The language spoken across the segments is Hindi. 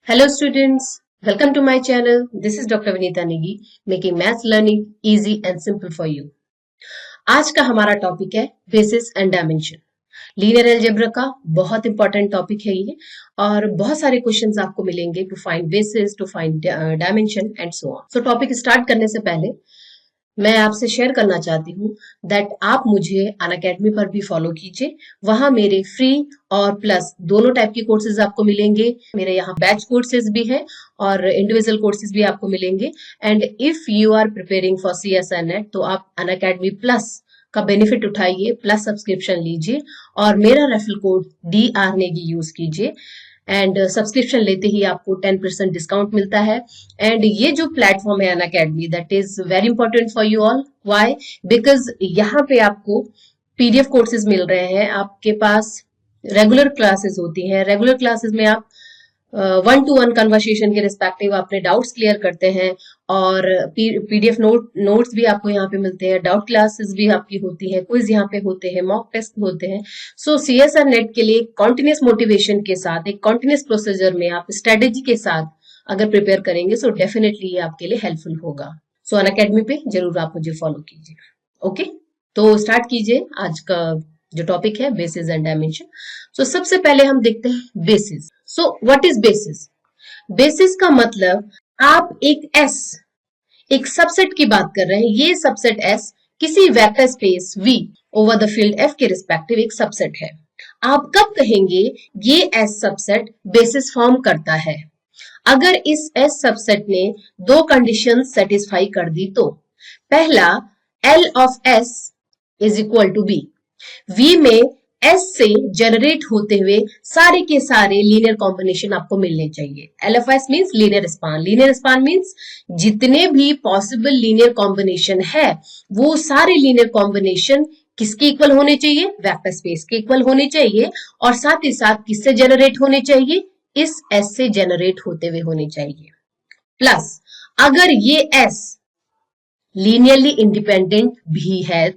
Hello students, welcome to my channel. This is Dr. Vinita Negi, making maths learning easy and simple for you. आज का हमारा टॉपिक है basis and dimension. Linear algebra का बहुत इंपॉर्टेंट टॉपिक है ये और बहुत सारे क्वेश्चंस आपको मिलेंगे to find basis, to find dimension and so on. So topic start करने से पहले मैं आपसे शेयर करना चाहती हूँ दैट आप मुझे अनअकैडमी पर भी फॉलो कीजिए. वहां मेरे फ्री और प्लस दोनों टाइप के कोर्सेज आपको मिलेंगे. मेरे यहाँ बैच कोर्सेज भी हैं और इंडिविजुअल कोर्सेज भी आपको मिलेंगे. And if you are preparing for CSI net तो आप अनअकैडमी प्लस का बेनिफिट उठाइए, प्लस सब्सक्रिप्शन लीजिए और मेरा referral code DR Negi use कीजिए. एंड सब्सक्रिप्शन लेते ही आपको 10% डिस्काउंट मिलता है. एंड ये जो प्लेटफॉर्म है Unacademy, that is very important for you all. Why? Because यहाँ पे आपको PDF कोर्सेज मिल रहे हैं. आपके पास रेगुलर क्लासेस होती हैं. रेगुलर क्लासेस में आप 1-to-1 कन्वर्सेशन के रिस्पेक्टिव अपने डाउट्स क्लियर करते हैं और PDF नोट्स भी आपको यहाँ पे मिलते हैं. डाउट क्लासेस भी आपकी होती है, क्विज यहाँ पे होते हैं, मॉक टेस्ट होते हैं. सो CSI नेट के लिए कॉन्टिन्यूस मोटिवेशन के साथ, एक कॉन्टिन्यूस प्रोसीजर में आप स्ट्रेटेजी के साथ अगर प्रिपेयर करेंगे सो डेफिनेटली ये आपके लिए हेल्पफुल होगा. सो अनअकैडमी पे जरूर आप मुझे फॉलो कीजिए. ओके, तो स्टार्ट कीजिए. आज का जो टॉपिक है बेसिस एंड डायमेंशन. सो सबसे पहले हम देखते हैं basis. So what is basis? Basis का मतलब आप एक सबसेट की बात कर रहे हैं. ये सबसेट S किसी vector space V over the field F के रिस्पेक्टिव एक सबसेट है. आप कब कहेंगे ये S सबसेट बेसिस फॉर्म करता है? अगर इस S सबसेट ने दो कंडीशन सेटिस्फाई कर दी तो पहला, L of S is equal to B. V में S से जनरेट होते हुए सारे के सारे लीनियर कॉम्बिनेशन आपको मिलने चाहिए. LFS means linear span. Linear span means जितने भी पॉसिबल लीनियर कॉम्बिनेशन है वो सारे लीनियर कॉम्बिनेशन किसके इक्वल होने चाहिए? वेक्टर स्पेस के इक्वल होने चाहिए. और साथ ही साथ किससे जनरेट होने चाहिए? इस S से जनरेट होते हुए होने चाहिए. प्लस अगर ये S लीनियरली इंडिपेंडेंट भी है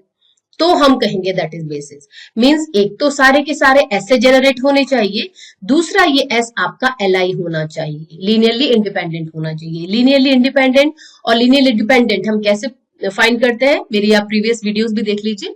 तो हम कहेंगे दैट इज बेसिस. मींस एक तो सारे के सारे S से जनरेट होने चाहिए, दूसरा ये S आपका LI होना चाहिए, लीनियरली इंडिपेंडेंट होना चाहिए. लीनियरली इंडिपेंडेंट और लीनियरली डिपेंडेंट हम कैसे फाइंड करते हैं? मेरी आप प्रीवियस वीडियोस भी देख लीजिए.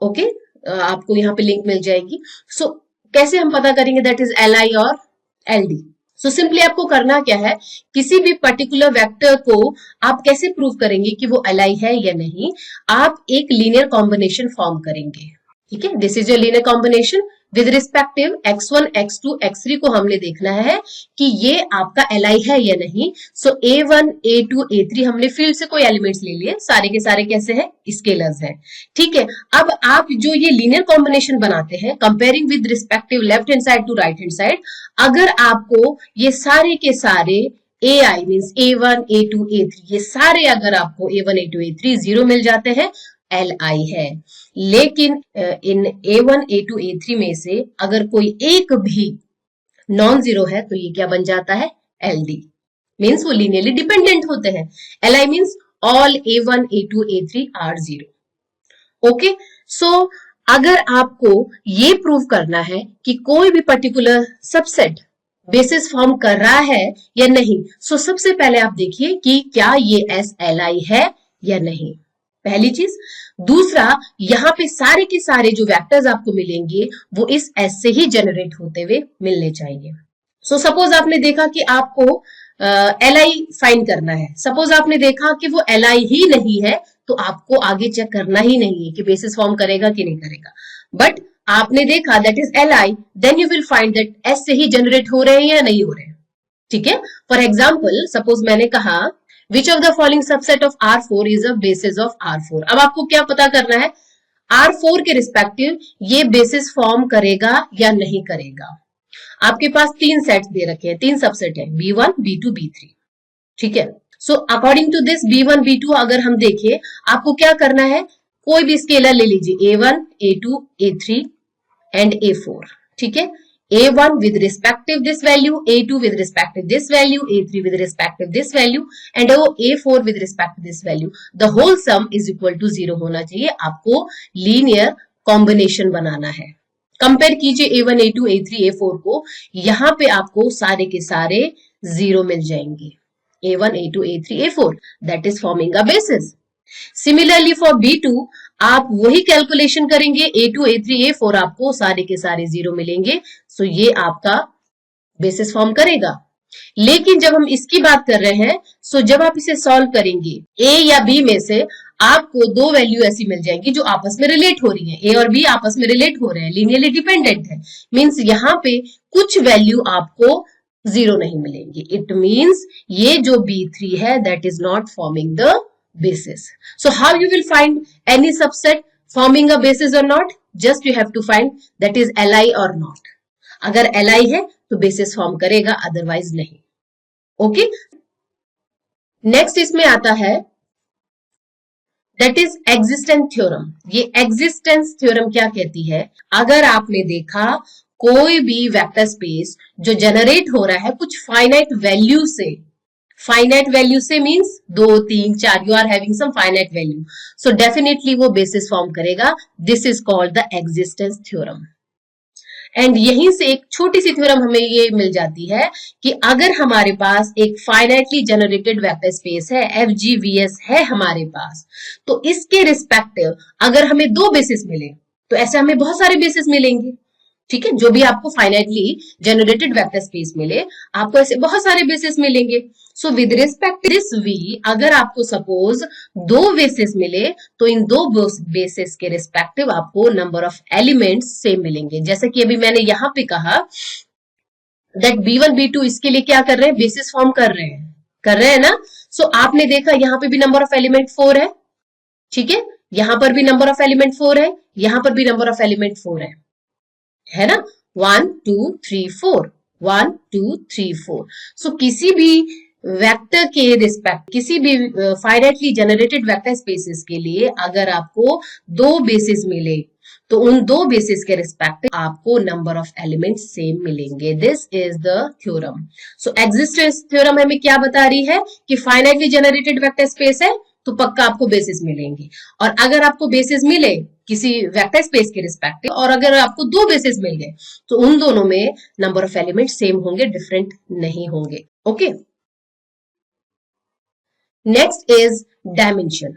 ओके, आपको यहाँ पे लिंक मिल जाएगी. सो कैसे हम पता करेंगे दैट इज LI और LD? सो सिंपली आपको करना क्या है, किसी भी पर्टिकुलर वेक्टर को आप कैसे प्रूव करेंगे कि वो LI है या नहीं? आप एक लीनियर कॉम्बिनेशन फॉर्म करेंगे. ठीक है, this is your linear combination with respective x1, x2, x3 को हमने देखना है कि ये आपका LI है या नहीं. सो A1, A2, A3 हमने फील्ड से कोई एलिमेंट्स ले लिए, सारे के सारे कैसे हैं? स्केलर्स हैं. ठीक है, अब आप जो ये लीनियर कॉम्बिनेशन बनाते हैं comparing with respective left hand side to right hand side, अगर आपको ये सारे के सारे AI means A1, A2, A3 ये सारे अगर आपको A1, A2, A3 0 मिल जाते हैं, LI है. लेकिन इन A1, A2, A3 में से अगर कोई एक भी नॉन जीरो है तो ये क्या बन जाता है? LD. मींस वो लीनियरली डिपेंडेंट होते हैं. LI means all A1, A2, A3 are 0. Okay, so अगर आपको ये प्रूव करना है कि कोई भी पर्टिकुलर सबसेट बेसिस फॉर्म कर रहा है या नहीं, सो सबसे पहले आप देखिए कि क्या ये S LI है या नहीं, पहली चीज. दूसरा, यहाँ पे सारे के सारे जो वेक्टर्स आपको मिलेंगे वो इस S से ही जनरेट होते हुए मिलने चाहिए. सो सपोज आपने देखा कि आपको LI फाइंड करना है. सपोज आपने देखा कि वो LI ही नहीं है तो आपको आगे चेक करना ही नहीं है कि बेसिस फॉर्म करेगा कि नहीं करेगा. बट आपने देखा that is LI, then you will find that S से ही जनरेट हो रहे हैं या नहीं हो रहे हैं. ठीक है, फॉर एग्जाम्पल सपोज मैंने कहा Which of the following subset of R4 is a basis of R4? अब आपको क्या पता करना है? R4 के रिस्पेक्टिव ये बेसिस फॉर्म करेगा या नहीं करेगा. आपके पास तीन सेट्स दे रखे हैं, तीन सबसेट है, B1, B2, B3. ठीक है, so according to this B1, B2 अगर हम देखें, आपको क्या करना है? कोई भी स्केलर ले लीजिए, A1, A2, A3 and A4. ठीक है, A1 with respective this value, A2 with respective this value, A3 with respective this value and A4 with respective this value. The whole sum is equal to 0 होना चाहिए. आपको लीनियर कॉम्बिनेशन बनाना है. कंपेयर कीजिए A1, A2, A3, A4 को. यहां पे आपको सारे के सारे 0 मिल जाएंगे, A1, A2, A3, A4, that is forming a basis. Similarly for B2 आप वही कैलकुलेशन करेंगे, A2, A3, A4 आपको सारे के सारे 0 मिलेंगे, सो ये आपका बेसिस फॉर्म करेगा। लेकिन जब हम इसकी बात कर रहे हैं, सो जब आप इसे सॉल्व करेंगे, ए या बी में से आपको दो वैल्यू ऐसी मिल जाएंगी जो आपस में रिलेट हो रही है, ए और बी आपस में रिलेट हो रहे हैं, लीनियरली डिपेंडेंट है, मींस यहाँ पे कुछ वैल्यू आपको 0 नहीं मिलेंगी। इट मींस ये जो B3 है that is not forming the basis. So how you will find any subset forming a basis or not? Just you have to find that is Li or not. अगर Li है तो basis form करेगा, otherwise नहीं। ओके, नेक्स्ट इसमें आता है that is existence theorem. ये existence theorem क्या कहती है? अगर आपने देखा कोई भी वेक्टर स्पेस जो जनरेट हो रहा है कुछ फाइनाइट वैल्यू से, फाइनाइट वैल्यू से means 2, 3, 4, you are having some finite value, so definitely वो बेसिस फॉर्म करेगा। This is called the existence theorem. And यहीं से एक छोटी सी थ्योरम हमें ये मिल जाती है कि अगर हमारे पास एक फाइनाइटली जनरेटेड वेक्टर स्पेस है, FGVS है हमारे पास, तो इसके रिस्पेक्टिव अगर हमें दो बेसिस मिले तो ऐसे हमें बहुत सारे बेसिस मिलेंगे। ठीक है, जो भी आपको फाइनाइटली जनरेटेड वेक्टर स्पेस मिले आपको ऐसे बहुत सारे बेसिस मिलेंगे। So with respect this V अगर आपको सपोज दो बेसिस मिले तो इन दो बेसिस के रिस्पेक्टिव आपको नंबर ऑफ एलिमेंट्स सेम मिलेंगे। जैसे कि अभी मैंने यहां पे कहा दैट B1 B2 इसके लिए क्या कर रहे हैं, बेसिस फॉर्म कर रहे हैं ना। सो आपने देखा यहां पे भी नंबर ऑफ एलिमेंट 4 है, ठीक है, यहां पर भी नंबर ऑफ एलिमेंट 4 है, यहां पर भी नंबर ऑफ एलिमेंट 4 है ना, 1 2 3 4, 1 2 3 4। सो किसी भी वेक्टर के रिस्पेक्ट, किसी भी फाइनाइटली जनरेटेड वेक्टर स्पेसेस के लिए अगर आपको दो बेसिस मिले तो उन दो बेसिस के रिस्पेक्ट आपको नंबर ऑफ एलिमेंट्स सेम मिलेंगे। This is the theorem. So existence theorem हमें क्या बता रही है कि फाइनाइटली जनरेटेड वेक्टर स्पेस है तो पक्का आपको बेसिस मिलेंगे, और अगर आपको बेसिस मिले किसी वेक्टर स्पेस के रिस्पेक्टिव और अगर आपको दो बेसिस मिल गए तो उन दोनों में नंबर ऑफ एलिमेंट सेम होंगे, डिफरेंट नहीं होंगे। Okay, next is dimension.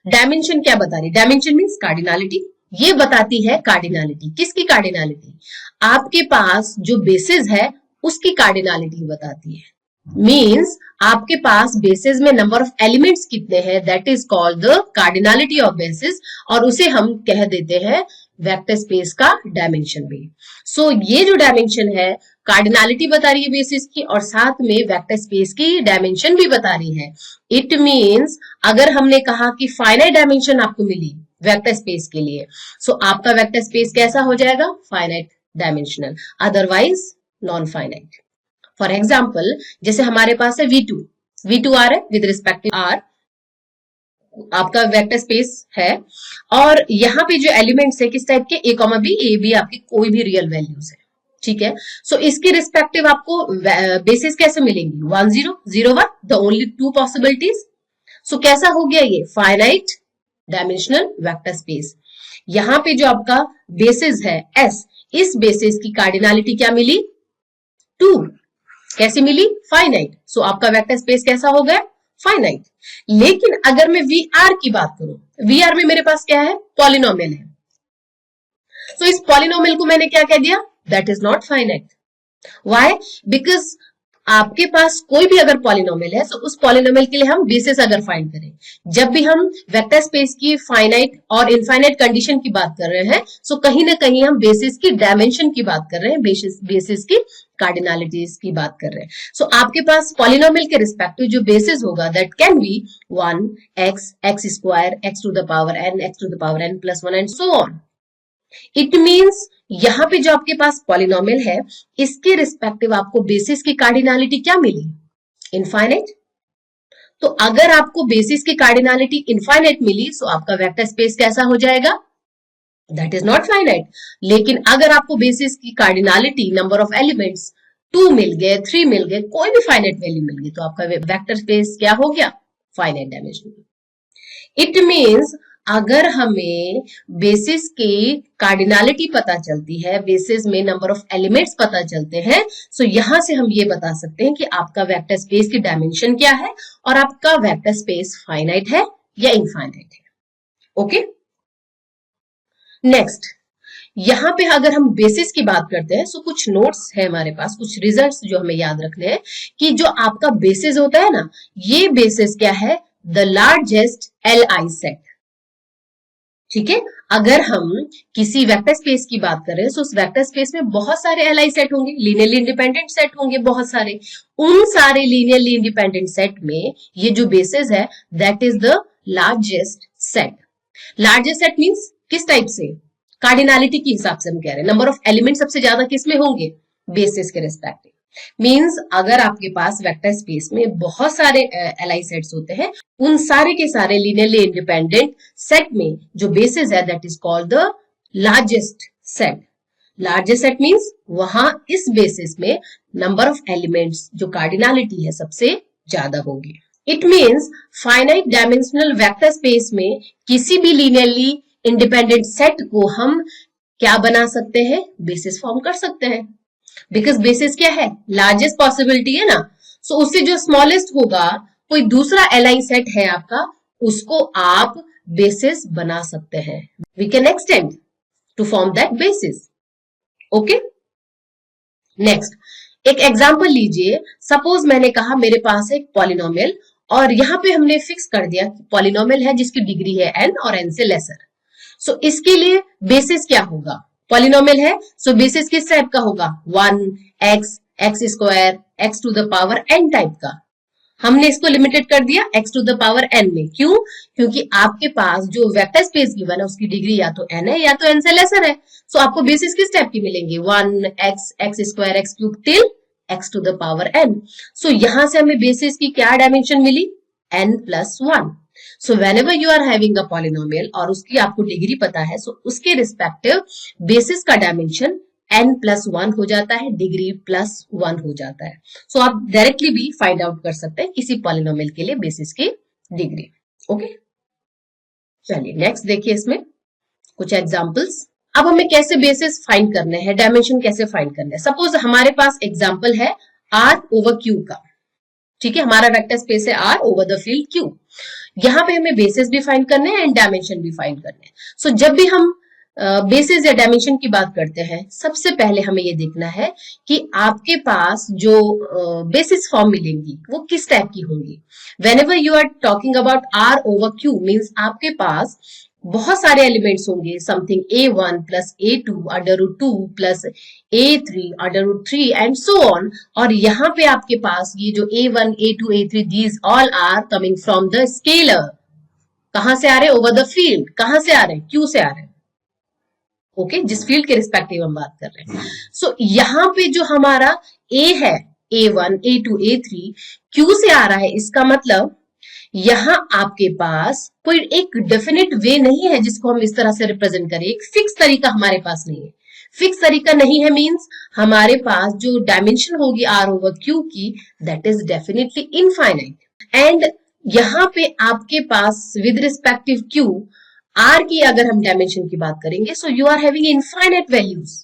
Dimension क्या बता रही है? Dimension means cardinality. ये बताती है कार्डिनलिटी। किसकी कार्डिनलिटी? आपके पास जो बेसिस है उसकी कार्डिनलिटी बताती है। मीन्स आपके पास बेसिस में नंबर ऑफ एलिमेंट्स कितने हैं, that is called the cardinality of basis, और उसे हम कह देते हैं वेक्टर स्पेस का डायमेंशन भी। सो ये जो डायमेंशन है कार्डिनलिटी बता रही है बेसिस की, और साथ में वेक्टर स्पेस की डायमेंशन भी बता रही है। इट मीन्स अगर हमने कहा कि फाइनाइट डायमेंशन आपको मिली वेक्टर स्पेस के लिए, सो आपका वेक्टर स्पेस कैसा हो जाएगा? Finite dimensional, otherwise non finite. For example जैसे हमारे पास है V2 R है विद रिस्पेक्ट टू R, आपका वेक्टर स्पेस है, और यहाँ पे जो एलिमेंट्स है किस टाइप के, A, B, A, B आपकी कोई भी रियल वैल्यूज है, ठीक है। सो इसके रिस्पेक्टिव आपको बेसिस कैसे मिलेंगी? 1 0 0 1, द ओनली टू पॉसिबिलिटीज। सो कैसा हो गया ये? Finite dimensional vector space. यहाँ पे जो आपका बेसिस है S, इस बेसिस की कार्डिनलिटी क्या मिली? 2। कैसे मिली? फाइनाइट। सो आपका वेक्टर स्पेस कैसा हो गया? फाइनाइट। लेकिन अगर मैं VR की बात करूं, VR में मेरे पास क्या है? पॉलिनोमियल है। सो इस पॉलिनोमियल को मैंने क्या कह दिया? That is not finite. Why? Because आपके पास कोई भी अगर पॉलिनोमियल है तो उस पॉलिनोमियल के लिए हम बेसिस अगर फाइंड करें, जब भी हम वेक्टर स्पेस की फाइनाइट और इनफाइनाइट कंडीशन की बात कर रहे हैं, सो कहीं ना कहीं हम बेसिस की डायमेंशन की बात कर रहे हैं, बेसिस की कार्डिनलिटीज की बात कर रहे हैं। सो आपके पास पॉलिनोमियल के रिस्पेक्टिव जो बेसिस होगा that can be 1 x, x square, x to the power n, x to the power n plus 1 and so on. It means यहां पे जो आपके पास पॉलिनोमियल है इसके रिस्पेक्टिव आपको बेसिस की कार्डिनलिटी क्या मिली? इनफाइनाइट। तो अगर आपको बेसिस की कार्डिनलिटी इनफाइनाइट मिली तो आपका वेक्टर स्पेस कैसा हो जाएगा? That is not finite. लेकिन अगर आपको बेसिस की कार्डिनलिटी नंबर ऑफ एलिमेंट्स 2 मिल गए, 3 मिल गए, कोई भी फाइनाइट वैल्यू मिल गई, तो आपका वेक्टर स्पेस क्या हो गया? Finite dimensional. इट मीन्स अगर हमें बेसिस की कार्डिनलिटी पता चलती है, बेसिस में नंबर ऑफ एलिमेंट्स पता चलते हैं, सो यहां से हम ये बता सकते हैं कि आपका वेक्टर स्पेस की डायमेंशन क्या है और आपका वेक्टर स्पेस फाइनाइट है या इनफाइनाइट है। ओके, नेक्स्ट, यहां पे अगर हम बेसिस की बात करते हैं, सो कुछ नोट्स है हमारे पास, कुछ रिजल्ट्स जो हमें याद रखने हैं कि जो आपका बेसिस होता है ना, ये बेसिस क्या है, द लार्जेस्ट Li सेट। ठीक है, अगर हम किसी वेक्टर स्पेस की बात करें तो उस वेक्टर स्पेस में बहुत सारे Li सेट होंगे, लीनियरली इंडिपेंडेंट सेट होंगे बहुत सारे। उन सारे लीनियरली इंडिपेंडेंट सेट में ये जो बेसिस है that is the largest set. Largest set means किस टाइप से, कार्डिनलिटी के हिसाब से हम कह रहे हैं, नंबर ऑफ एलिमेंट सबसे ज्यादा किस में होंगे, बेसिस के रिस्पेक्टिव। मींस अगर आपके पास वेक्टर स्पेस में बहुत सारे Li सेट्स होते हैं, उन सारे के सारे लीनियरली इंडिपेंडेंट सेट में जो बेसिस है that is called the largest set. Largest set means वहां इस बेसिस में नंबर ऑफ एलिमेंट्स जो कार्डिनलिटी है सबसे ज्यादा होगी। It means finite dimensional vector space में किसी भी लीनियरली इंडिपेंडेंट सेट को हम क्या बना सकते हैं, बेसिस फॉर्म कर सकते हैं। बिकॉज बेसिस क्या है, लार्जेस्ट पॉसिबिलिटी है ना, सो उससे जो स्मॉलेस्ट होगा, कोई दूसरा Li सेट है आपका, उसको आप बेसिस बना सकते हैं। We can extend to form that basis. Okay, next एक एग्जांपल लीजिए। सपोज मैंने कहा मेरे पास एक पॉलिनोमियल और यहां पे हमने फिक्स कर दिया कि पॉलिनोमियल है जिसकी डिग्री है n और n से लेसर। सो इसके लिए बेसिस क्या होगा, पॉलिनोमियल है, सो बेसिस किस टाइप का होगा, 1x x square x to the power n type का। हमने इसको लिमिटेड कर दिया x to the power n में, क्यों, क्योंकि आपके पास जो वेक्टर स्पेस गिवन है उसकी डिग्री या तो n है या तो n से लेसर है। सो आपको बेसिस किस टाइप की मिलेंगे, 1x x square x cube till x to the power n। So यहां से हमें बेसिस की क्या डायमेंशन मिली, n+1। So whenever you are having a polynomial और उसकी आपको डिग्री पता है, सो उसके रिस्पेक्टिव बेसिस का डायमेंशन n+1 हो जाता है, डिग्री +1 हो जाता है। सो आप डायरेक्टली भी फाइंड आउट कर सकते हैं किसी पॉलिनोमियल के लिए बेसिस की डिग्री। ओके, चलिए नेक्स्ट देखिए इसमें कुछ एग्जांपल्स। अब हमें कैसे बेसिस फाइंड करने हैं, डायमेंशन कैसे फाइंड करने हैं। सपोज हमारे पास एग्जांपल है R/Q का। ठीक है, हमारा वेक्टर स्पेस है R over the field Q। यहां पे हमें बेसिस भी फाइंड करने हैं एंड डायमेंशन भी फाइंड करने हैं। सो जब भी हम बेसिस या डायमेंशन की बात करते हैं, सबसे पहले हमें ये देखना है कि आपके पास जो बेसिस फॉर्म मिलेंगी वो किस टाइप की होंगी। Whenever you are talking about R/Q means आपके पास बहुत सारे एलिमेंट्स होंगे, something A1 plus A2 √2 plus A3 √3 and so on. और यहाँ पे आपके पास ये जो A1 A2 A3 these all are coming from the scalar. कहां से आ रहे हैं, ओवर द फील्ड। कहां से आ रहे हैं, Q से आ रहे हैं। ओके, जिस फील्ड के रिस्पेक्टिव हम बात कर रहे हैं। सो यहाँ पे जो हमारा A है, A1 A2 A3 Q से आ रहा है, इसका मतलब यहां आपके पास कोई एक डेफिनेट वे नहीं है जिसको हम इस तरह से रिप्रेजेंट करें, एक फिक्स तरीका हमारे पास नहीं है। फिक्स तरीका नहीं है मींस हमारे पास जो डायमेंशन होगी R/Q की that is definitely infinite. And यहां पे आपके पास विद रिस्पेक्टिव Q R की अगर हम डायमेंशन की बात करेंगे, so you are having infinite values,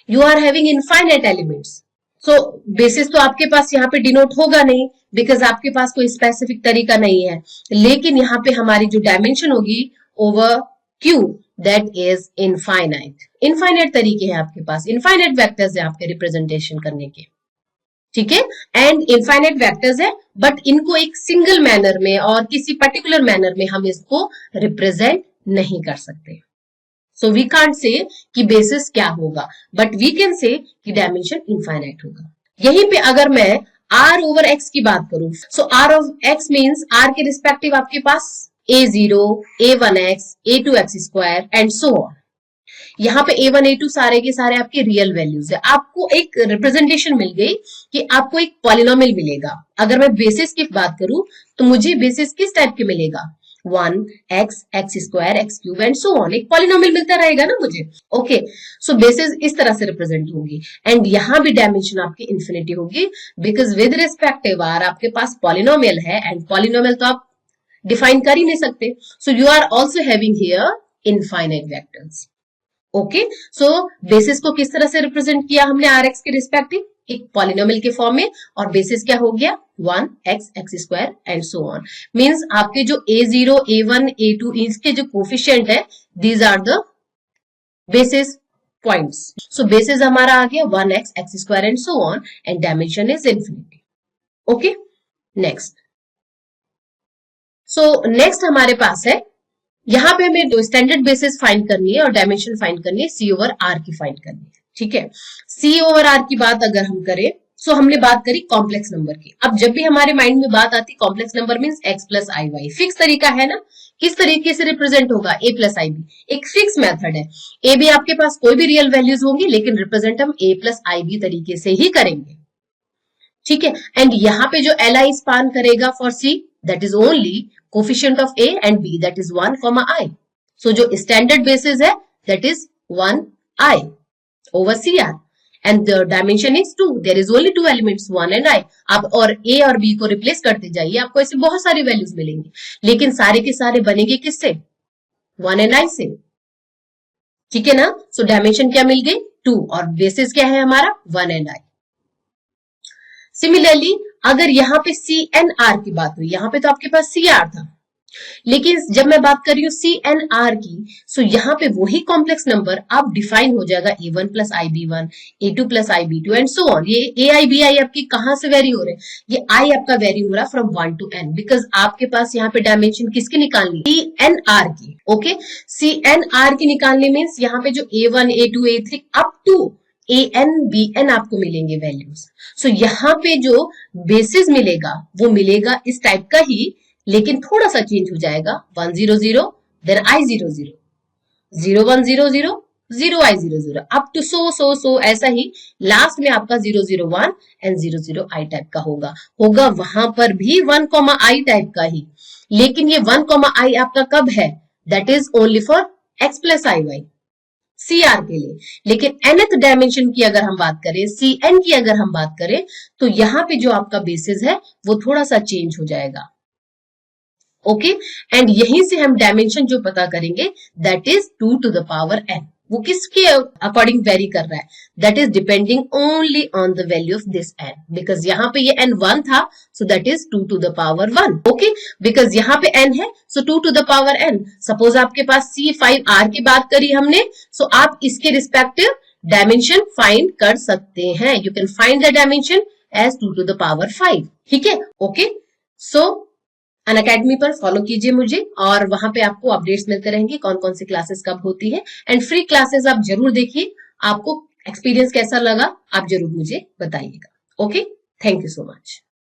you are having infinite elements. So basis तो आपके पास यहाँ पे डिनोट होगा नहीं बिकॉज आपके पास कोई स्पेसिफिक तरीका नहीं है। लेकिन यहाँ पे हमारी जो डायमेंशन होगी over Q that is infinite. Infinite तरीके हैं आपके पास, इनफाइनाइट वेक्टर्स है आपके रिप्रेजेंटेशन करने के। ठीक है, एंड इनफाइनाइट वेक्टर्स है बट इनको एक सिंगल मैनर में और किसी पर्टिकुलर मैनर में हम इसको रिप्रेजेंट नहीं कर सकते। सो वी कांट से कि बेसिस क्या होगा, बट वी कैन से कि डायमेंशन इनफाइनाइट होगा। यहीं पे अगर मैं R/X की बात करूं, सो R/X मींस R के रिस्पेक्टिव आपके पास A0 A1X A2X square and so on. यहाँ पे A1 A2 सारे के सारे आपके रियल वैल्यूज है। आपको एक रिप्रेजेंटेशन मिल गई कि आपको एक पॉलिनोमियल मिलेगा। अगर मैं बेसिस की बात करूं तो मुझे बेसिस किस टाइप के मिलेगा, 1x x square x cube and so on, एक पॉलिनोमियल मिलता रहेगा ना मुझे। ओके, सो बेसिस इस तरह से रिप्रेजेंट होगी एंड यहां भी डायमेंशन आपकी इंफिनिटी होगी बिकॉज विद रिस्पेक्टिव R आपके पास पॉलिनोमियल है एंड पॉलिनोमियल तो आप डिफाइन कर ही नहीं सकते. So you are also having here infinite vectors. Okay, so basis को किस तरह से रिप्रेजेंट किया हमने आर एक्स के रिस्पेक्टिव, एक पॉलिनोमियल के फॉर्म में, और बेसिस क्या हो गया 1x x square and so on. Means आपके जो a0 a1 a2 इसके जो कोफिशिएंट है, these are the basis points. So basis हमारा आ गया 1x x square and so on and dimension is infinity. Okay, next. So next हमारे पास है, यहां पे हमें दो स्टैंडर्ड बेसिस फाइंड करनी है और डायमेंशन फाइंड करनी है, सी ओवर आर की फाइंड करनी है. ठीक है, सी ओवर आर की बात अगर हम करें, सो हमने बात करी कॉम्प्लेक्स नंबर की. अब जब भी हमारे माइंड में बात आती complex number means x plus i y, fix तरीका है ना, किस तरीके से रिप्रेजेंट होगा a प्लस आई बी, एक फिक्स मेथड है. ए भी आपके पास कोई भी रियल वैल्यूज होंगी, लेकिन रिप्रेजेंट हम a प्लस आई बी तरीके से ही करेंगे. ठीक है, एंड यहाँ पे जो एल आई स्पान करेगा for C, that is only coefficient of a and b, that is 1, i. So जो स्टैंडर्ड बेसिस है that is 1i over CR and the dimension is 2. There is only two elements 1 and I. आप और A और B को रिप्लेस करते जाइए, आपको ऐसे बहुत सारी वैल्यूज मिलेंगी, लेकिन सारे के सारे बनेंगे किससे, 1 and I से. ठीक है ना. सो डायमेंशन क्या मिल गई 2 और बेसिस क्या है हमारा 1 and I. सिमिलरली अगर यहाँ पे CNR की बात हुई, यहाँ पे तो आपके पास CR था, लेकिन जब मैं बात कर रही हूँ CNR की, सो यहाँ पे वही कॉम्प्लेक्स नंबर आप डिफाइन हो जाएगा a1 plus IB1, a2 plus IB2 and so on. ये AIBI आपकी कहां से वेरी हो रहे हैं, ये I आपका वेरी हो रहा है फ्रॉम 1 टू n, बिकॉज आपके पास यहाँ पे डायमेंशन किसकी निकालनी, CNR की. ओके, CNR की निकालने मीन्स यहाँ पे जो a1 a2 a3 up to an bn आपको मिलेंगे वैल्यूज. सो यहाँ पे जो बेसिस मिलेगा वो मिलेगा इस टाइप का ही, लेकिन थोड़ा सा चेंज हो जाएगा, 1 0 0 then I 0 0 0 1 0 0 0 I 0 0 up to सो ऐसा ही लास्ट में आपका 0 0 1 एंड 0 0 I टाइप का होगा वहां पर भी 1 I टाइप का ही, लेकिन ये 1 I आपका कब है, that is only for x plus i y CR के लिए. लेकिन nth डायमेंशन की अगर हम बात करें, CN की अगर हम बात करें, तो यहाँ पे जो आपका बेसिस है वो थोड़ा सा चेंज हो जाएगा. ओके, एंड यहीं से हम डायमेंशन जो पता करेंगे that is 2 to the power n. वो किसके अकॉर्डिंग वेरी कर रहा है, that is depending only on the value of this n, because यहाँ पे ये n 1 था, so that is 2 to the power 1. Okay, because यहाँ पे n है, so 2 to the power n. Suppose आपके पास C5R की बात करी हमने, सो आप इसके रिस्पेक्टिव डायमेंशन फाइंड कर सकते हैं. You can find the dimension as 2 to the power 5. ठीक है. ओके, सो अनअकैडमी पर फॉलो कीजिए मुझे, और वहां पे आपको अपडेट्स मिलते रहेंगे कौन कौन सी क्लासेस कब होती है, एंड फ्री क्लासेस आप जरूर देखिए. आपको एक्सपीरियंस कैसा लगा आप जरूर मुझे बताइएगा. Okay, thank you so much.